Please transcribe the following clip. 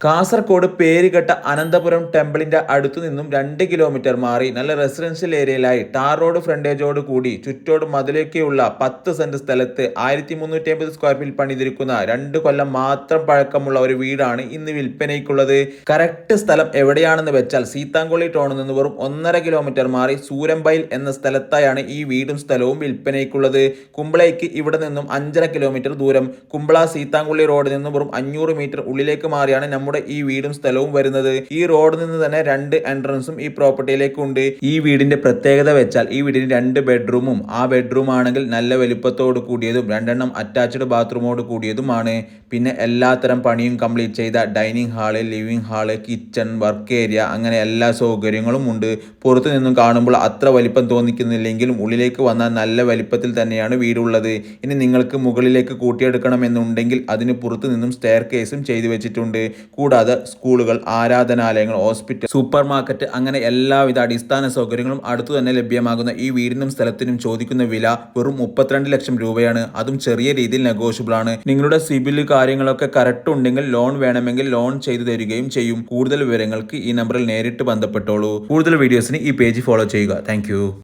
കാസർഗോഡ് പേരുകെട്ട അനന്തപുരം ടെമ്പിളിന്റെ അടുത്തു നിന്നും 2 കിലോമീറ്റർ മാറി നല്ല റെസിഡൻഷ്യൽ ഏരിയയിലായി ടാർ റോഡ് ഫ്രണ്ടേജോട് കൂടി ചുറ്റോട് മതിലൊക്കെയുള്ള 10 സെന്റ് സ്ഥലത്ത് 1350 സ്ക്വയർ ഫീറ്റ് പണിതിരിക്കുന്ന 2 കൊല്ലം മാത്രം പഴക്കമുള്ള ഒരു വീടാണ് ഇന്ന് വിൽപ്പനയ്ക്കുള്ളത്. കറക്റ്റ് സ്ഥലം എവിടെയാണെന്ന് വെച്ചാൽ സീതാങ്കുളി ടൗണിൽ നിന്ന് വെറും 1.5 കിലോമീറ്റർ മാറി സൂരംബൈൽ എന്ന സ്ഥലത്തായാണ് ഈ വീടും സ്ഥലവും വിൽപ്പനയ്ക്കുള്ളത്. കുമ്പളയ്ക്ക് ഇവിടെ നിന്നും 5.5 കിലോമീറ്റർ ദൂരം, കുമ്പള സീതാങ്കുളി റോഡിൽ നിന്നും വെറും 500 മീറ്റർ ഉള്ളിലേക്ക് മാറിയാണ് നമ്മുടെ ഈ വീടും സ്ഥലവും വരുന്നത്. ഈ റോഡിൽ നിന്ന് തന്നെ 2 എൻട്രൻസും ഈ പ്രോപ്പർട്ടിയിലേക്ക് ഉണ്ട്. ഈ വീടിന്റെ പ്രത്യേകത വെച്ചാൽ ഈ വീടിന് 2 ബെഡ്റൂമും, ആ ബെഡ്റൂം ആണെങ്കിൽ നല്ല വലിപ്പത്തോട് കൂടിയതും 2 അറ്റാച്ച്ഡ് ബാത്റൂമോട് കൂടിയതുമാണ്. പിന്നെ എല്ലാത്തരം പണിയും കംപ്ലീറ്റ് ചെയ്ത dining hall, living hall, kitchen, work area, അങ്ങനെ എല്ലാ സൗകര്യങ്ങളും ഉണ്ട്. പുറത്തു നിന്നും കാണുമ്പോൾ അത്ര വലിപ്പം തോന്നിക്കുന്നില്ലെങ്കിലും ഉള്ളിലേക്ക് വന്നാൽ നല്ല വലിപ്പത്തിൽ തന്നെയാണ് വീടുള്ളത്. ഇനി നിങ്ങൾക്ക് മുകളിലേക്ക് കൂട്ടിയെടുക്കണമെന്നുണ്ടെങ്കിൽ അതിന് പുറത്തു നിന്നും സ്റ്റെയർ കേസും ചെയ്തു വെച്ചിട്ടുണ്ട്. കൂടാതെ സ്കൂളുകൾ, ആരാധനാലയങ്ങൾ, ഹോസ്പിറ്റൽ, സൂപ്പർ മാർക്കറ്റ്, അങ്ങനെ എല്ലാവിധ അടിസ്ഥാന സൗകര്യങ്ങളും അടുത്തു തന്നെ ലഭ്യമാകുന്ന ഈ വീടിനും സ്ഥലത്തിനും ചോദിക്കുന്ന വില വെറും 32 ലക്ഷം രൂപയാണ്. അതും ചെറിയ രീതിയിൽ നെഗോഷ്യബിൾ ആണ്. നിങ്ങളുടെ സിബിൽ കാര്യങ്ങളൊക്കെ കറക്റ്റ് ഉണ്ടെങ്കിൽ ലോൺ വേണമെങ്കിൽ ലോൺ ചെയ്തു തരികയും ചെയ്യും. കൂടുതൽ വിവരങ്ങൾക്ക് ഈ നമ്പറിൽ നേരിട്ട് ബന്ധപ്പെട്ടോളൂ. കൂടുതൽ വീഡിയോസിന് ഈ പേജ് ഫോളോ ചെയ്യുക. താങ്ക്